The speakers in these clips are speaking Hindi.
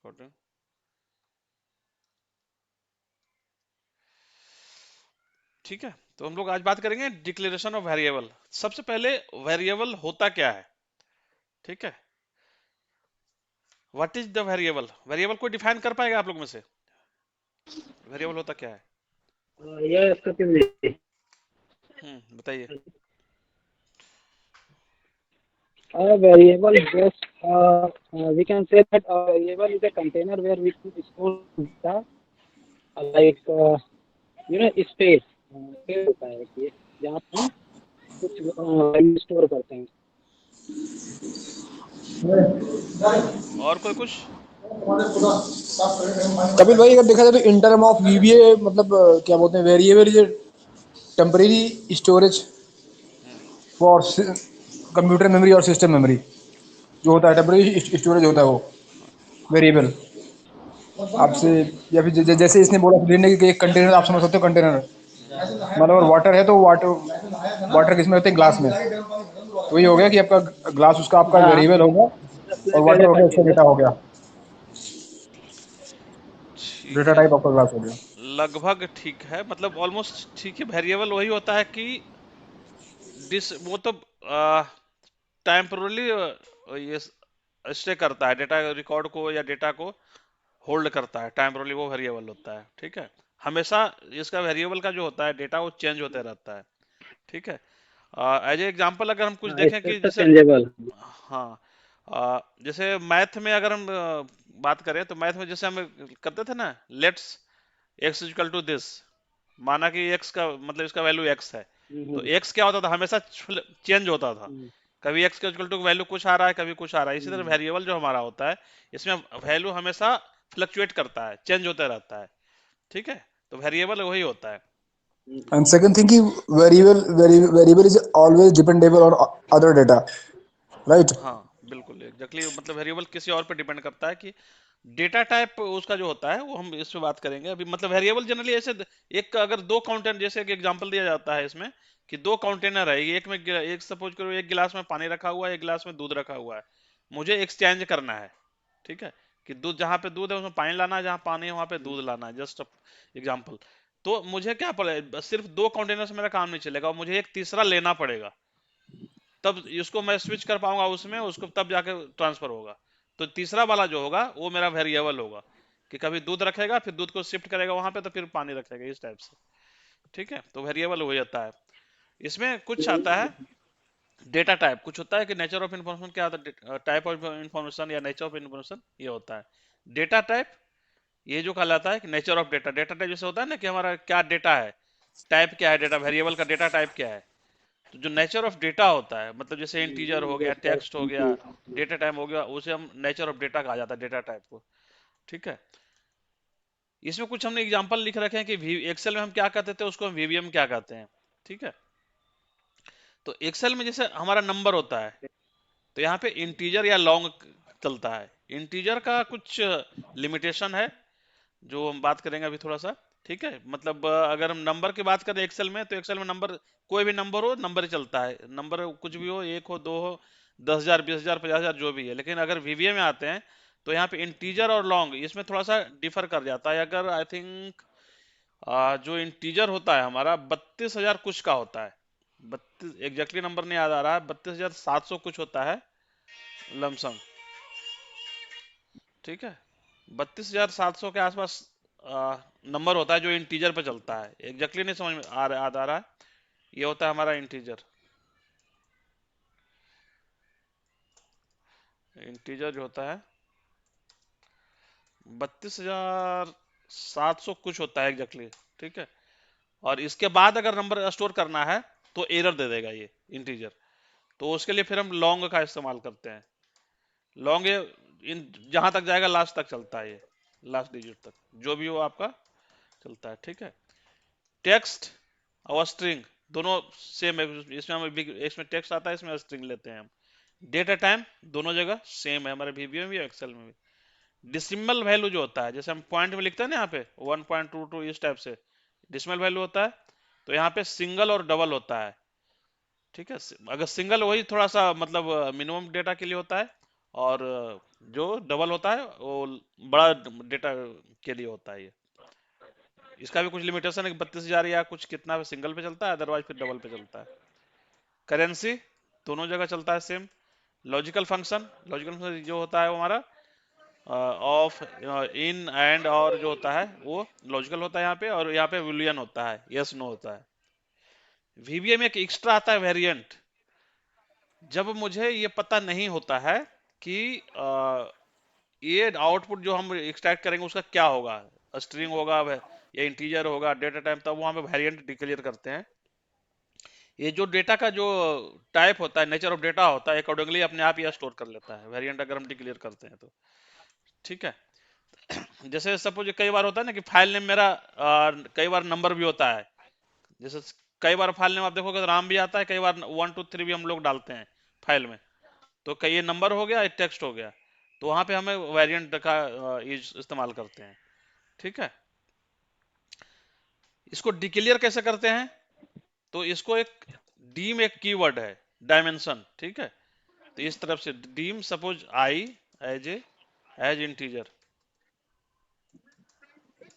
recording। ठीक है, तो हम लोग आज बात करेंगे डिक्लेरेशन ऑफ वेरिएबल। सबसे पहले वेरिएबल होता क्या है? ठीक है, what is the variable? Variable को डिफाइन कर पाएगा आप लोग में से? वेरिएबल होता क्या है? Yes, Pratyush. बताइए। A variable just we can say that a variable is a container where we can store data like space space होता है ये जहाँ पे हम कुछ वैल्यू स्टोर करते हैं। और कोई कुछ? कपिल भाई, अगर देखा जाए तो इन टर्म ऑफ वीबीए मतलब क्या बोलते हैं, variable is temporary storage hmm for computer memory और सिस्टम मेमोरी। जो होता है टेम्परेरी स्टोरेज होता है वो वेरिएबल आपसे। या फिर जैसे इसने बोला कि एक कंटेनर आप समझ सकते हो। कंटेनर हम्म मतलब अगर वाटर है तो वाटर वाटर किस में होते हैं? ग्लास में। तो ये हो गया कि आपका ग्लास उसका आपका हाँ, वेरिएबल होगा just और like as वाटर a हो गया उसका container। डेटा हो गया। ठीक डेटा है, टाइप आपका ग्लास हो गया। लगभग ठीक है, मतलब ऑलमोस्ट ठीक है। वेरिएबल वही होता है कि डिस वो तो टेम्परली ये स्टे करता है डेटा रिकॉर्ड को या डेटा को होल्ड करता है। टेम्परली वो वेरिएबल होता है। ठीक है, हमेशा इसका वेरिएबल का जो होता है डेटा वो चेंज होते रहता है। ठीक है, एज ए एग्जांपल अगर हम कुछ हाँ, देखें कि स्पेस तो जैसे, चेंजेबल। हाँ, जैसे मैथ में अगर हम बात करें तो मैथ में जैसे हम करते थे ना, let's x equal to this. माना कि एक्स का मतलब इसका वैल्यू एक्स है, तो हम्म, एक्स क्या होता था? हमेशा चेंज होता था। हम्म, कभी एक्स के इक्वल टू वैल्यू कुछ आ रहा है, कभी कुछ आ रहा है। इसी तरह हम्म, वेरिएबल जो हमारा होता है, इसमें वैल्यू हमेशा फ्लक्चुएट करता है, चेंज होता रहता है। ठीक है, तो वेरिएबल वही होता है। हम्म। एंड सेकंड थिंग कि variable is always dependable on other data, right? हाँ बिल्कुल, एग्जैक्टली, मतलब वेरिएबल किसी और पे डिपेंड करता है कि डेटा टाइप उसका जो होता है वो हम इस पे बात करेंगे अभी। मतलब वेरिएबल जनरली ऐसे एक अगर दो काउंटेनर, जैसे एक एग्जांपल दिया जाता है इसमें कि दो काउंटेनर है, एक में एक सपोज करो एक गिलास में पानी रखा हुआ है, एक गिलास में दूध रखा हुआ है। मुझे एक्सचेंज करना है। ठीक है, कि दूध जहाँ पे दूध है उसमें पानी लाना है, जहाँ पानी है वहां पे दूध लाना है, जस्ट एग्जांपल। तो मुझे क्या पड़े, सिर्फ दो काउंटेनर से मेरा काम नहीं चलेगा, और मुझे एक तीसरा लेना पड़ेगा, तब इसको मैं स्विच कर पाऊंगा उसमें, उसको तब जाके ट्रांसफर होगा। तो तीसरा वाला जो होगा वो मेरा वेरिएबल होगा, कि कभी दूध रखेगा फिर दूध को शिफ्ट करेगा वहां पे, तो फिर पानी रखेगा, इस टाइप से। ठीक है, तो वेरिएबल हो जाता है। इसमें कुछ आता है डेटा टाइप, कुछ होता है कि नेचर ऑफ इन्फॉर्मेशन। क्या होता है? टाइप ऑफ इन्फॉर्मेशन या नेचर ऑफ इन्फॉर्मेशन, ये होता है डेटा टाइप। ये जो कहलाता है कि nature of data. Data type जैसे होता है ना कि हमारा क्या डेटा है, टाइप क्या है डेटा, वेरिएबल का डेटा टाइप क्या है। तो जो नेचर ऑफ डेटा होता है, मतलब जैसे इंटीजर हो गया, Just like टेक्स्ट हो गया, डेटा टाइप हो गया, उसे हम नेचर ऑफ डेटा कहा जाता है, डेटा टाइप को। ठीक है, इसमें कुछ हमने एग्जांपल लिख रखे हैं कि एक्सेल में हम क्या कहते थे, उसको हम वीवीएम क्या कहते हैं। ठीक है, तो एक्सेल में जैसे हमारा नंबर होता है, तो यहाँ पे इंटीजर या लॉन्ग चलता है। इंटीजर का कुछ लिमिटेशन है जो हम बात करेंगे अभी थोड़ा सा। ठीक है, मतलब अगर हम नंबर की बात करें एक्सेल में, तो एक्सेल में नंबर, कोई भी नंबर हो, नंबर ही चलता है। नंबर कुछ भी हो, एक हो, दो हो, 10,000, 20,000, 50,000, जो भी है। लेकिन अगर वीवीए में आते हैं तो यहाँ पे इंटीजर और लॉन्ग इसमें थोड़ा सा डिफर कर जाता है। अगर आई थिंक जो इंटीजर होता है हमारा 32,000 कुछ का होता है। 32 एग्जैक्टली नंबर नहीं याद आ रहा है, 32,700 कुछ होता है लमसम। ठीक है, 32,700 के आसपास नंबर होता है जो इंटीजर पे चलता है। एग्जैक्टली नहीं समझ में याद आ रहा है। ये होता है हमारा इंटीजर। इंटीजर जो होता है 32,700 कुछ होता है एग्जैक्टली। ठीक है, और इसके बाद अगर नंबर स्टोर करना है तो एरर दे देगा ये इंटीजर। तो उसके लिए फिर हम लॉन्ग का इस्तेमाल करते हैं। लॉन्ग इन जहां तक जाएगा लास्ट तक चलता है ये, लास्ट डिजिट तक जो भी हो आपका चलता है। ठीक है, टेक्स्ट और स्ट्रिंग दोनों सेम है। इसमें हम इसमें टेक्स्ट आता है, इसमें स्ट्रिंग लेते हैं हम। डेटा टाइम दोनों जगह सेम है, हमारे वीबीए में भी एक्सेल में भी। डिसिमल वैल्यू जो होता है, जैसे हम पॉइंट में लिखते हैं ना यहाँ पे 1.22 इस टाइप से डिसिमल वैल्यू होता है। तो यहाँ पे सिंगल और डबल होता है। ठीक है, अगर सिंगल वही थोड़ा सा मतलब मिनिमम डेटा के लिए होता है, और जो डबल होता है वो बड़ा डेटा के लिए होता है ये। इसका भी कुछ लिमिटेशन है कि 32,000 या कुछ कितना सिंगल पे चलता है, अदरवाइज फिर डबल पे चलता है। करेंसी दोनों जगह चलता है सेम। लॉजिकल फंक्शन जो होता है वो हमारा ऑफ इन एंड और जो होता है वो लॉजिकल होता है यहाँ पे, और यहाँ पे बुलियन होता है, यस नो होता है। वीबीए में एक एक्स्ट्रा आता है वेरिएंट। जब मुझे ये पता नहीं होता है कि ये आउटपुट जो हम एक्सट्रैक्ट करेंगे उसका क्या होगा, स्ट्रिंग होगा या इंटीजर होगा, डेटा टाइप, तब वहां पे वेरिएंट डिक्लेयर करते हैं। ये जो डेटा का जो टाइप होता है, नेचर ऑफ डेटा होता है, अकॉर्डिंगली अपने आप यह स्टोर कर लेता है वेरिएंट, अगर हम डिक्लेयर करते हैं तो। ठीक है। जैसे सपोज कई बार होता है ना कि फाइल नेम मेरा कई बार नंबर भी होता है। जैसे कई बार फाइल नेम आप देखोगे तो राम भी आता है, कई बार 1 2 3 भी हम लोग डालते हैं फाइल में। तो कई ये नंबर हो गया, एक टेक्स्ट हो गया, तो वहां पे हमें वेरिएंट का इस्तेमाल करते हैं। ठीक है। इसको डिक्लेयर कैसे करते हैं? तो इसको एक डीम एक कीवर्ड है, डायमेंशन। ठीक है। तो इस तरफ से dim suppose i as integer.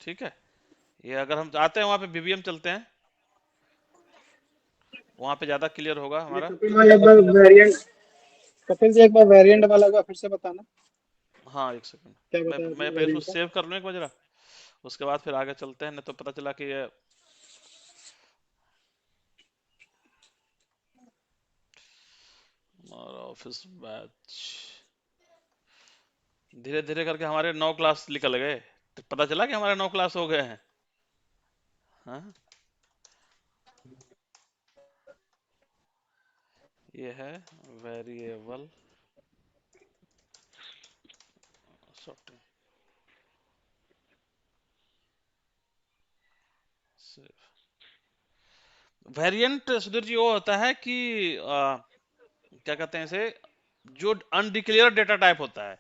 ठीक है। ये अगर हम आते हैं वहां पे बीबीएम चलते हैं, वहां पे ज्यादा क्लियर होगा ये हमारा। कपिल भाई एक बार वेरिएंट, कपिल जी एक बार वेरिएंट वाला का फिर से बताना, हाँ, एक सेकंड। क्या मैं बताया आपने मैं पहले इसको वेरिएंट का? सेव कर लूँ एक बार जरा, उसके बाद फिर आगे चलते हैं, नहीं तो पता चला कि ये हमारा ऑफिस बैच धीरे धीरे करके हमारे 9 क्लास निकल गए, तो पता चला कि हमारे 9 क्लास हो गए हैं। हाँ, ये है variable sorting. Variant Sudhir ji वो होता है कि क्या कहते हैं इसे, जो अनडिक्लेयर्ड डेटा टाइप होता है।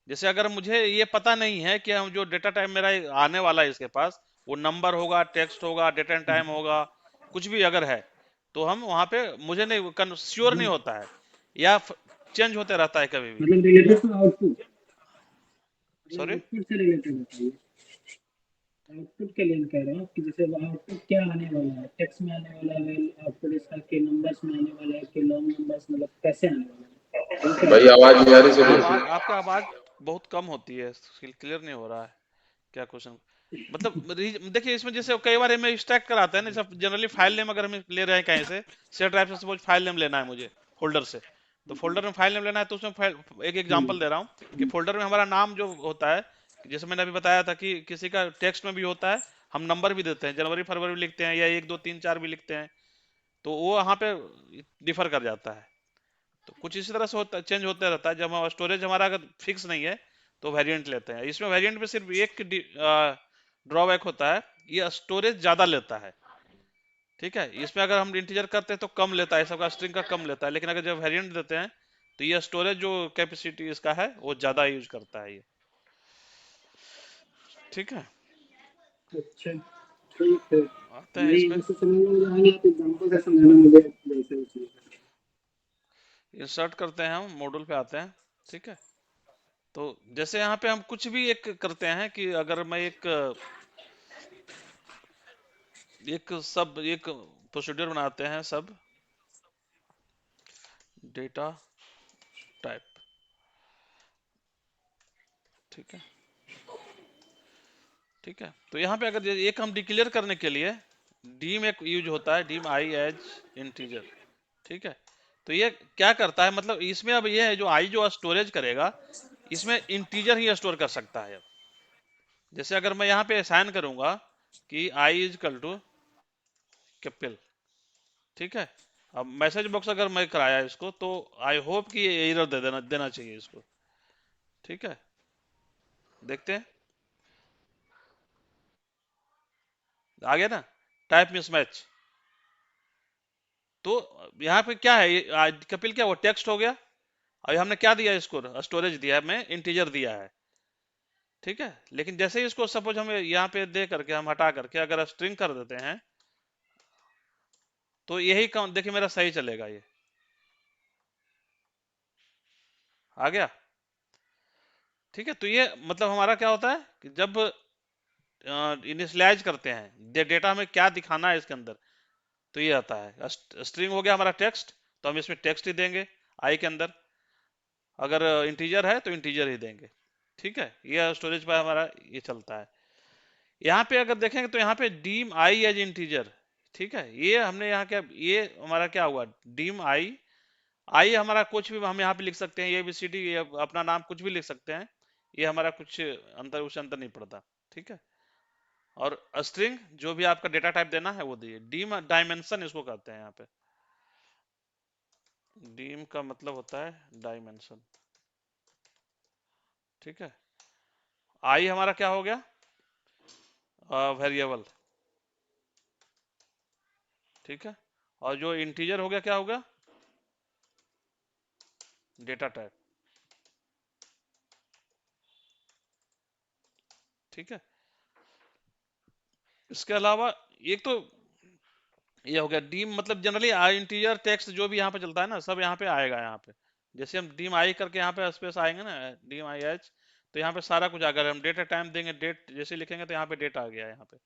जैसे अगर मुझे ये पता नहीं है कि हम जो डेटा टाइप मेरा आने वाला है इसके पास, वो नंबर होगा, टेक्स्ट होगा, डेट एंड टाइम होगा, कुछ भी अगर है, तो हम वहां पे मुझे नहीं श्योर नहीं होता है, या चेंज होते रहता है कभी भी। मतलब रिलेटेड टू आउटपुट, मतलब सॉरी। आउटपुट से रिलेटेड होता है, आउटपुट के लिए कह रहे हो कि जैसे आउटपुट क्या आने वाला है, टेक्स्ट में आने वाला है, आउटपुट इसका के नंबर्स में आने वाला है, के लॉन्ग नंबर्स, मतलब कैसे आने वाला है वो कह भाई रहे आवाज नहीं आ रही सही से। आवाज आपका आवाज बहुत कम होती है, क्लियर नहीं हो रहा है। क्या क्वेश्चन? मतलब देखिए इसमें जैसे कई बार हमें एक्सट्रैक्ट कराते हैं ना, सब जनरली फाइल नेम अगर हम ले रहे हैं कहीं से, शेयर ड्राइव से सपोज फाइल नेम लेना है मुझे फोल्डर से, तो फोल्डर में फाइल नेम लेना है, तो उसमें एक एग्जांपल दे रहा हूँ कि फोल्डर में हमारा नाम जो होता है, जैसे मैंने अभी बताया था कि किसी का टेक्स्ट में भी होता है, हम नंबर भी देते हैं, जनवरी फरवरी भी लिखते हैं, या 1 2 3 4 भी लिखते हैं, तो वो वहाँ पे डिफर कर जाता है। तो कुछ इसी तरह से होता चेंज होता रहता है। जब हम स्टोरेज हमारा अगर फिक्स नहीं है तो वेरिएंट लेते हैं। इसमें वेरिएंट में सिर्फ एक ड्रॉबैक होता है, ये स्टोरेज ज्यादा लेता है। ठीक है। इसमें अगर हम इंटीजर करते हैं तो कम लेता है, सबका स्ट्रिंग का कम लेता है, लेकिन अगर जब वेरिएंट देते हैं तो ये स्टोरेज जो कैपेसिटी इसका है वो ज्यादा यूज करता है ये। ठीक है। हैं। अच्छा, ठीक है। आते हैं इस नहीं पे, ऐसे समझ में आ गया तो एग्जांपल से समझाना मुझे जैसे उसी। इंसर्ट करते हैं, हम मॉड्यूल पे आते हैं। ठीक है। तो जैसे यहाँ पे हम कुछ भी एक करते हैं कि अगर मैं एक प्रोसीड्यूर बनाते हैं, सब डेटा टाइप। ठीक है। ठीक है। तो यहाँ पे अगर एक हम डिक्लेयर करने के लिए डीम एक यूज होता है, डीम आई एज इंटीजर। ठीक है। तो ये क्या करता है, मतलब इसमें अब ये है जो आई जो स्टोरेज करेगा, इसमें इंटीजर ही स्टोर कर सकता है। अब जैसे अगर मैं यहाँ पे असाइन करूंगा कि I is equal to capital. ठीक है। अब मैसेज बॉक्स अगर मैं कराया इसको, तो आई होप कि ये एरर दे देना चाहिए इसको। ठीक है। देखते हैं, आ गया ना, टाइप मिसमैच। तो यहाँ पे क्या है, कपिल क्या वो टेक्स्ट हो गया। अभी हमने क्या दिया इसको, स्टोरेज दिया है, मैं इंटीजर दिया है। ठीक है। लेकिन जैसे ही इसको सपोज हम यहाँ पे दे करके हम हटा करके अगर स्ट्रिंग कर देते हैं, तो यही काम देखिए मेरा सही चलेगा, ये आ गया। ठीक है। तो ये मतलब हमारा क्या होता है कि जब इनिशियलाइज करते हैं डेटा हमें क्या दिखाना है इसके अंदर, तो ये आता है स्ट्रिंग हो गया हमारा टेक्स्ट, तो हम इसमें टेक्स्ट ही देंगे आई के अंदर, अगर इंटीजर है तो इंटीजर ही देंगे। ठीक है, ये स्टोरेज पर हमारा ये चलता है। यहाँ पे अगर देखेंगे तो यहाँ पे डीम आई एज इंटीजर, ठीक है, ये हमने यहाँ क्या, ये हमारा क्या हुआ, डीम आई, आई हमारा कुछ भी हम यहाँ पे लिख सकते हैं, ए बी सी डी, अपना नाम कुछ भी लिख सकते हैं, ये हमारा कुछ अंतर, उससे अंतर नहीं पड़ता। ठीक है, और स्ट्रिंग जो भी आपका डेटा टाइप देना है वो दिए। डीम डायमेंशन इसको कहते हैं यहाँ पे, डीम का मतलब होता है डायमेंशन। ठीक है, आई हमारा क्या हो गया, वेरिएबल। ठीक है, और जो इंटीजर हो गया क्या हो गया, डेटा टाइप। ठीक है, इसके अलावा एक तो ये हो गया डीम, मतलब जनरली इंटीजर टेक्स्ट जो भी यहाँ पे चलता है ना, सब यहाँ पे आएगा। यहाँ पे जैसे हम डीम आई करके यहाँ पे स्पेस आएंगे ना, डीम आई एच, तो यहाँ पे सारा कुछ, अगर हम डेटा टाइम देंगे, डेट जैसे लिखेंगे तो यहाँ पे डेट आ गया यहाँ पे।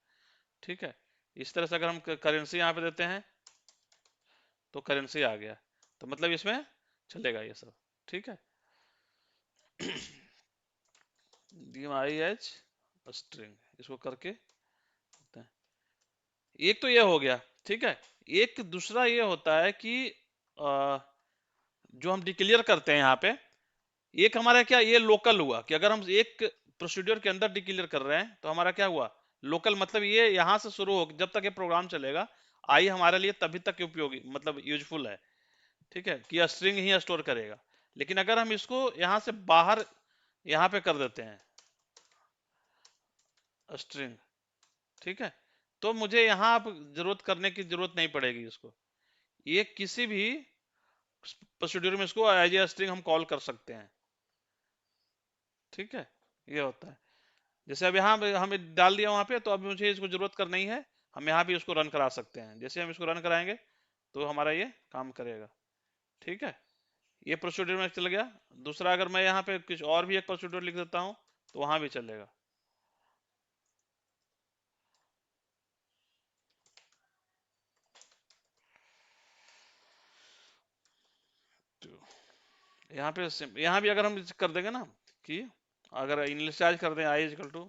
ठीक है, इस तरह से अगर हम करेंसी यहाँ पे देते हैं तो करेंसी आ गया, तो मतलब इसमें चलेगा ये सब। ठीक है, डीम आई एच स्ट्रिंग इसको करके होता है। एक तो ये हो गया। ठीक है, एक दूसरा ये होता है कि जो हम डिक्लेयर करते हैं यहाँ पे, एक हमारा क्या, ये लोकल हुआ कि अगर हम एक प्रोसीड्यूर के अंदर डिक्लेयर कर रहे हैं तो हमारा क्या हुआ, लोकल, मतलब ये यहां से शुरू हो, जब तक ये प्रोग्राम चलेगा आई हमारे लिए तभी तक उपयोगी, मतलब यूजफुल है। ठीक है, कि स्ट्रिंग ही स्टोर करेगा। लेकिन अगर हम इसको यहां से बाहर यहाँ पे कर देते हैं स्ट्रिंग, ठीक है, तो मुझे यहाँ अब जरूरत करने की जरूरत नहीं पड़ेगी इसको, ये किसी भी प्रोसीड्यूर में इसको एज ए स्ट्रिंग हम कॉल कर सकते हैं। ठीक है, ये होता है। जैसे अब यहाँ हमें डाल दिया वहां पे, तो अब मुझे इसको जरूरत कर नहीं है, हम यहाँ भी उसको रन करा सकते हैं। जैसे हम इसको रन कराएंगे तो हमारा ये काम करेगा। ठीक है, ये प्रोसीड्यूर में चल गया। दूसरा अगर मैं यहाँ पे कुछ और भी एक प्रोसीड्यूर लिख देता हूँ तो वहां भी चलेगा। तो यहाँ भी अगर हम कर देंगे ना कि अगर इनिशियलाइज कर दें आई इक्वल टू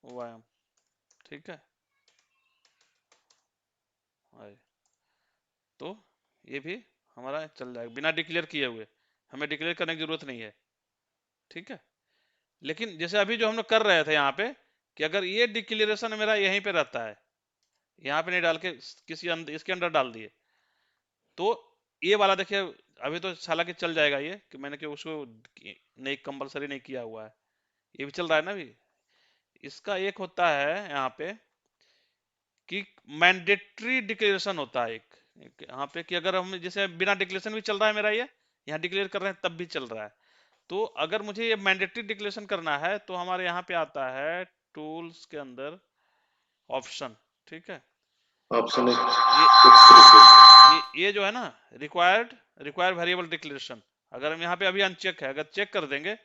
वाई, ठीक है, आई, तो ये भी हमारा चल जाएगा बिना डिक्लेयर किए हुए, हमें डिक्लेयर करने की जरूरत नहीं है। ठीक है, लेकिन जैसे अभी जो हम लोग कर रहे थे यहाँ पे, कि अगर ये डिक्लेरेशन मेरा यहीं पे रहता है, यहाँ पे नहीं डाल के किसी इसके अंदर डाल दिए, तो ये वाला देखिए अभी तो हालांकि चल जाएगा ये, कि मैंने कि उसको नहीं कंपलसरी नहीं किया हुआ है, ये भी चल रहा है ना अभी। इसका एक होता है यहाँ पे कि मैंडेटरी डिक्लेरेशन होता है एक यहाँ पे, कि अगर हम जैसे बिना डिक्लेरेशन भी चल रहा है मेरा ये, यहाँ डिक्लेयर कर रहे हैं तब भी चल रहा है। तो अगर मुझे ये मैंडेटरी डिक्लेरेशन करना है तो हमारे यहाँ पे आता है टूल्स के अंदर ऑप्शन। ठीक है, ऑप्शन ये एक्स ये जो है ना, रिक्वायर्ड वेरिएबल डिक्लेरेशन, अगर हम यहाँ पे अभी अनचेक है, अगर चेक कर देंगे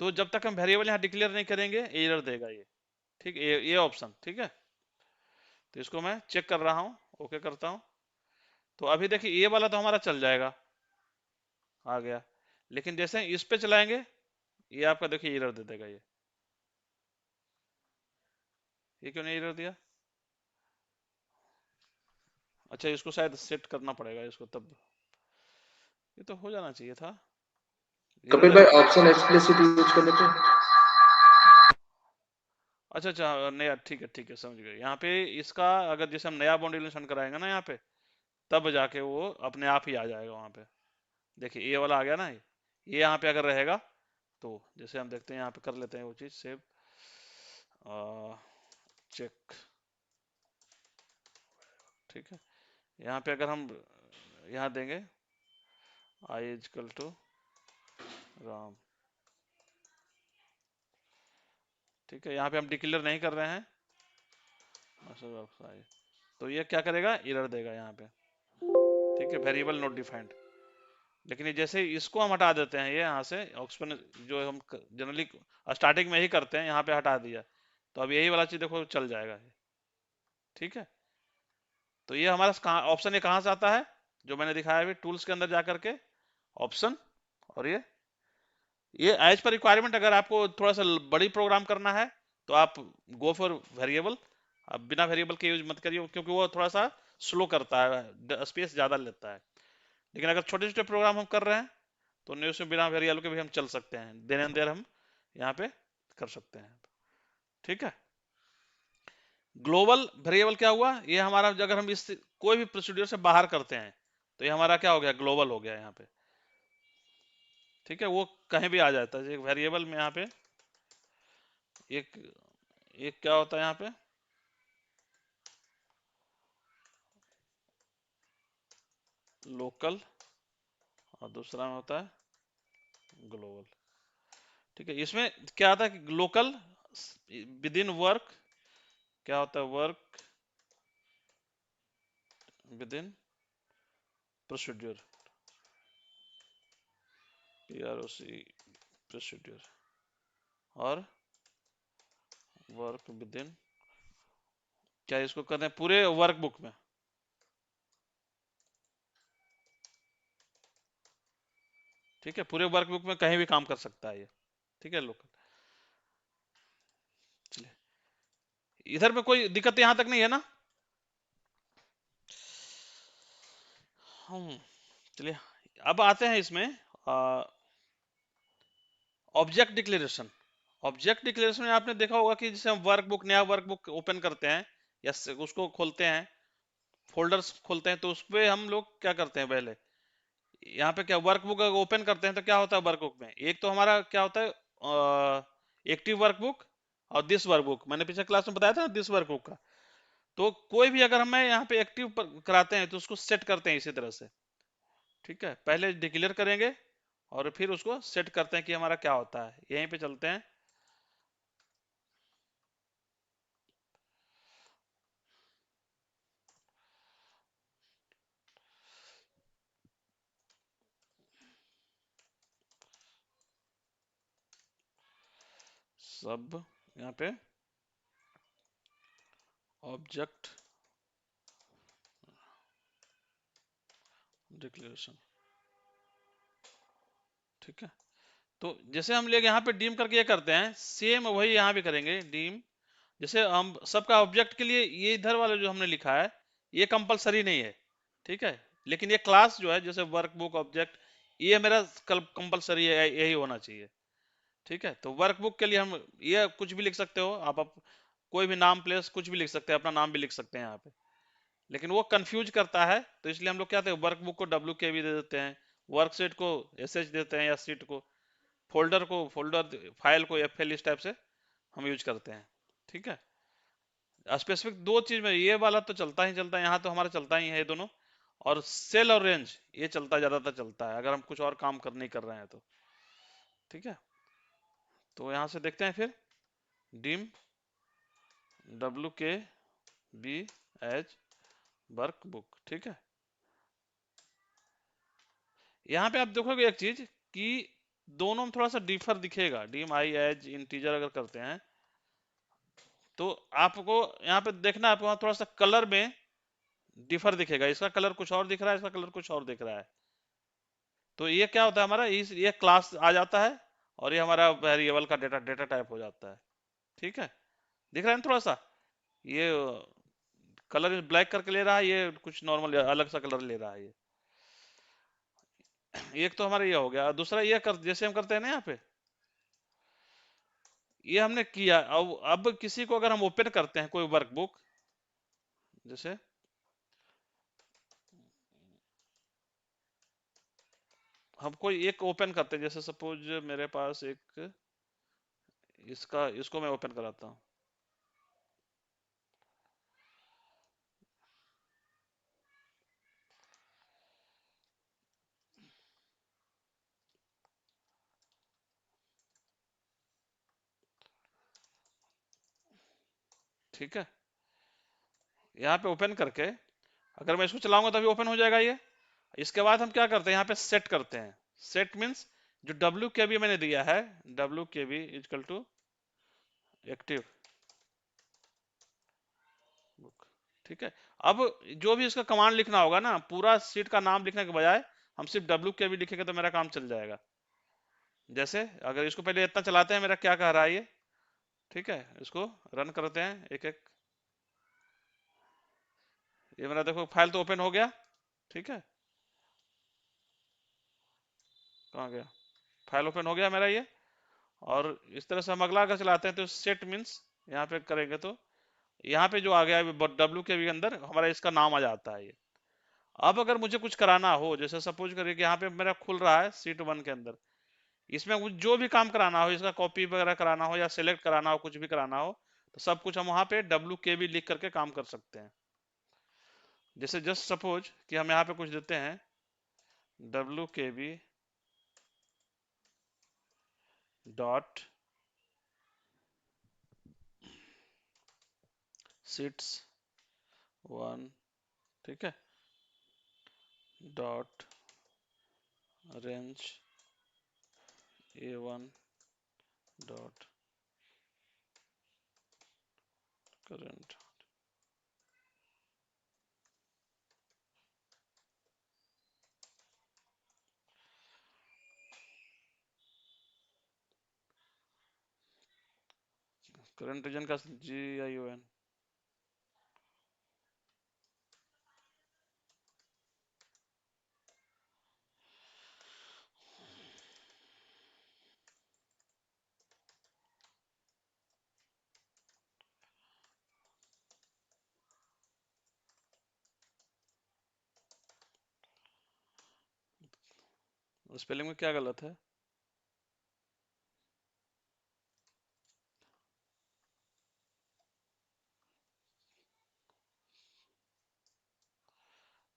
तो जब तक हम वेरिएबल यहाँ डिक्लेयर नहीं करेंगे एरर देगा ये। ठीक, ये ऑप्शन। ठीक है, तो इसको मैं चेक कर रहा हूँ, ओके करता हूँ, तो अभी देखिए ये वाला तो हमारा चल जाएगा, आ गया। लेकिन जैसे इस पे चलाएंगे ये आपका देखिए एरर दे देगा ये क्यों नहीं एरर दिया, अच्छा इसको शायद सेट करना पड़ेगा इसको तब, ये तो हो जाना चाहिए था एरर कपिल दे। भाई ऑप्शन एक्सप्लिसिट यूज कर लेते हैं। अच्छा अच्छा, नया, ठीक है समझ गए। यहाँ पे इसका अगर जैसे हम नया बॉन्ड रिलेशन कराएंगे ना यहाँ पे, तब जाके वो अपने आप ही आ जाएगा वहाँ पे। देखिए ये वाला आ गया ना, ये यहाँ पे अगर रहेगा तो जैसे हम देखते हैं यहाँ पे कर लेते हैं वो चीज़ सेव, चेक। ठीक है, यहाँ पे अगर हम यहाँ देंगे आई इजकल टू राम, ठीक है, यहाँ पे हम डिक्लेयर नहीं कर रहे हैं, तो ये क्या करेगा, एरर देगा यहाँ पे। ठीक है, वेरिएबल नॉट डिफाइंड। लेकिन ये जैसे इसको हम हटा देते हैं, ये यहाँ से ऑक्सफोर्ड जो हम जनरली स्टार्टिंग में ही करते हैं, यहाँ पे हटा दिया, तो अब यही वाला चीज देखो चल जाएगा ये। ठीक है, तो ये हमारा कहाँ ऑप्शन, ये कहाँ से आता है, जो मैंने दिखाया अभी टूल्स के अंदर जा करके ऑप्शन, और ये एज पर रिक्वायरमेंट, अगर आपको थोड़ा सा बड़ी प्रोग्राम करना है तो आप गो फॉर वेरिएबल। आप बिना वेरिएबल के यूज मत करिए, क्योंकि वो थोड़ा सा स्लो करता है, स्पेस ज्यादा लेता है। लेकिन अगर छोटे छोटे प्रोग्राम हम कर रहे हैं तो नहीं, उसमें बिना वेरिएबल के भी हम चल सकते हैं, देर एंड देर हम यहाँ पे कर सकते हैं। ठीक है, ग्लोबल वेरिएबल क्या हुआ, ये हमारा अगर हम इस कोई भी प्रोसीड्यूर से बाहर करते हैं तो ये हमारा क्या हो गया, ग्लोबल हो गया यहाँ पे। ठीक है, वो कहीं भी आ जाता है वेरिएबल में। यहाँ पे एक एक क्या होता है यहाँ पे, लोकल, और दूसरा में होता है ग्लोबल। ठीक है, इसमें क्या आता है कि लोकल विद इन वर्क, क्या होता है, work with in procedure, PROC procedure, और वर्क विद इन, क्या इसको करते हैं पूरे वर्क बुक में। ठीक है, पूरे वर्क बुक में कहीं भी काम कर सकता है ये। ठीक है, लोकल। चलिए, इधर में कोई दिक्कत यहां तक नहीं है ना। हम चलिए अब आते हैं इसमें ऑब्जेक्ट डिक्लेरेशन। ऑब्जेक्ट डिक्लेरेशन में आपने देखा होगा कि जैसे हम वर्क बुक, नया वर्क बुक ओपन करते हैं या उसको खोलते हैं, फोल्डर्स खोलते हैं, तो उस पे हम लोग क्या करते हैं, पहले यहाँ पे क्या वर्क बुक अगर ओपन करते हैं तो क्या होता है वर्क बुक में, एक तो हमारा क्या होता है एक्टिव वर्क बुक, और दिस वर्क बुक, मैंने पिछले क्लास में बताया था ना दिस वर्क बुक का। तो कोई भी अगर हमें यहाँ पे एक्टिव कराते हैं तो उसको सेट करते हैं इसी तरह से। ठीक है, पहले डिक्लेयर करेंगे और फिर उसको सेट करते हैं कि हमारा क्या होता है। यहीं पे चलते हैं, सब यहाँ पे ऑब्जेक्ट डिक्लेरेशन। ठीक है, तो जैसे हम लोग यहाँ पे डीम करके ये करते हैं, सेम वही यहाँ भी करेंगे डीम। जैसे हम सबका ऑब्जेक्ट के लिए ये इधर वाला जो हमने लिखा है ये कंपलसरी नहीं है। ठीक है, लेकिन ये क्लास जो है जैसे वर्कबुक ऑब्जेक्ट, ये मेरा कंपलसरी है, यही होना चाहिए। ठीक है, तो वर्कबुक के लिए हम ये कुछ भी लिख सकते हो आप कोई भी नाम प्लेस कुछ भी लिख सकते हैं, अपना नाम भी लिख सकते हैं यहाँ पे। लेकिन वो कंफ्यूज करता है, तो इसलिए हम लोग क्या करते हैं, वर्कबुक को WK भी दे देते हैं, वर्कशीट को SH देते हैं, या सीट को, फोल्डर को फोल्डर, फाइल को FL, इस टाइप से हम यूज करते हैं। ठीक है, स्पेसिफिक दो चीज में ये वाला तो चलता ही चलता है, यहाँ तो हमारा चलता ही है ये दोनों। और सेल और रेंज ये चलता, ज्यादातर चलता है अगर हम कुछ और काम कर नहीं कर रहे हैं तो। ठीक है, तो यहाँ से देखते हैं फिर dim WKB as work book. ठीक है, यहाँ पे आप देखोगे एक चीज कि दोनों में थोड़ा सा डिफर दिखेगा। डिम आई एज इंटीजर अगर करते हैं तो आपको यहाँ पे देखना है, आपको वहाँ थोड़ा सा कलर में डिफर दिखेगा, इसका कलर कुछ और दिख रहा है, इसका कलर कुछ और दिख रहा है। तो ये क्या होता है हमारा, इस ये क्लास आ जाता है और ये हमारा वेरिएबल का डेटा डेटा टाइप हो जाता है। ठीक है, दिख रहा है ना थोड़ा सा, ये कलर ब्लैक करके ले रहा है, ये कुछ नॉर्मल अलग सा कलर ले रहा है ये। एक तो हमारा ये हो गया, दूसरा ये कर जैसे हम करते हैं ना यहाँ पे, ये हमने किया। अब किसी को अगर हम ओपन करते हैं कोई वर्कबुक, जैसे हम कोई एक ओपन करते हैं, जैसे सपोज मेरे पास एक इसको मैं ओपन कराता हूँ। ठीक है, यहाँ पे ओपन करके अगर मैं इसको चलाऊंगा तभी ओपन हो जाएगा ये। इसके बाद हम क्या करते हैं, यहाँ पे सेट करते हैं। सेट मीन्स जो डब्ल्यू के बी मैंने दिया है, डब्ल्यू k b equal to active book, ठीक है। अब जो भी इसका कमांड लिखना होगा ना, पूरा सीट का नाम लिखने के बजाय हम सिर्फ डब्ल्यू के बी लिखेंगे तो मेरा काम चल जाएगा। जैसे अगर इसको पहले इतना चलाते हैं, मेरा क्या कह रहा है ये, ठीक है, इसको रन करते हैं एक एक। ये मेरा देखो फाइल तो ओपन हो गया, ठीक है, कहाँ गया, फाइल ओपन हो गया मेरा ये। और इस तरह से हम अगला अगर चलाते हैं तो सेट मीन्स यहाँ पे करेंगे तो यहाँ पे जो आ गया डब्ल्यू के भी अंदर हमारा इसका नाम आ जाता है ये। अब अगर मुझे कुछ कराना हो, जैसे सपोज करिए कि यहाँ पे मेरा खुल रहा है सीट 1 के अंदर, इसमें मुझे जो भी काम कराना हो, इसका कॉपी वगैरह कराना हो या सिलेक्ट कराना हो, कुछ भी कराना हो, तो सब कुछ हम वहाँ पे डब्ल्यू के बी लिख करके काम कर सकते हैं। जैसे जस्ट सपोज कि हम यहाँ पे कुछ देते हैं W k B dot seats 1, ठीक है, dot range A1 dot current. Current region का GION, स्पेलिंग में क्या गलत है?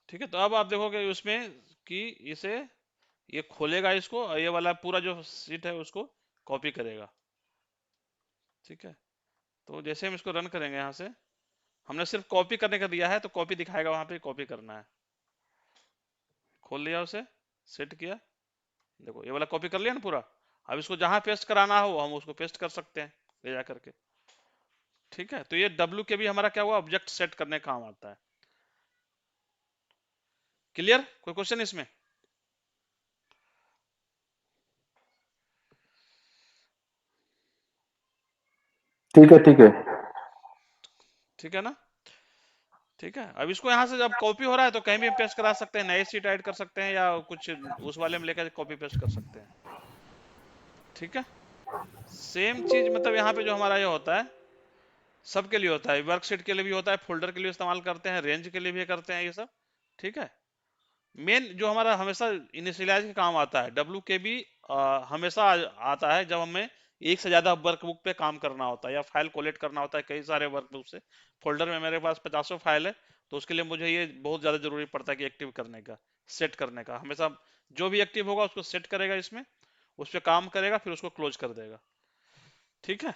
ठीक है, तो अब आप देखोगे उसमें कि इसे ये खोलेगा इसको, और ये वाला पूरा जो सीट है उसको कॉपी करेगा, ठीक है। तो जैसे हम इसको रन करेंगे यहाँ से, हमने सिर्फ कॉपी करने का दिया है तो कॉपी दिखाएगा, वहां पे कॉपी करना है। खोल लिया उसे, सेट किया, देखो ये वाला कॉपी कर लिया ना पूरा। अब इसको जहां पेस्ट कराना हो हम उसको पेस्ट कर सकते हैं ले जा करके, ठीक है। तो ये डब्ल्यू के भी हमारा क्या हुआ, ऑब्जेक्ट सेट करने का काम आता है। क्लियर, कोई क्वेश्चन इसमें? ठीक है, ठीक है। ठीक है ना, ठीक है। अब इसको यहाँ से जब कॉपी हो रहा है तो कहीं भी पेस्ट करा सकते हैं, नए सीट ऐड कर सकते हैं या कुछ उस वाले में लेकर कॉपी पेस्ट कर सकते हैं, ठीक है। सेम चीज मतलब यहाँ पे जो हमारा ये होता है सबके लिए होता है, वर्कशीट के लिए भी होता है, फोल्डर के लिए इस्तेमाल करते हैं, रेंज के लिए भी करते हैं ये सब, ठीक है। मेन जो हमारा हमेशा इनिशियलाइज के काम आता है डब्ल्यू के बी, हमेशा आता है जब हमें एक से ज्यादा वर्कबुक पे काम करना होता है या फाइल कोलेक्ट करना होता है कई सारे वर्कबुक से। फोल्डर में मेरे पास 50 फाइल है, तो उसके लिए मुझे ये बहुत ज्यादा जरूरी पड़ता है कि एक्टिव करने का, सेट करने का। हमेशा जो भी एक्टिव होगा उसको सेट करेगा इसमें, उस पर काम करेगा, फिर उसको क्लोज कर देगा, ठीक है।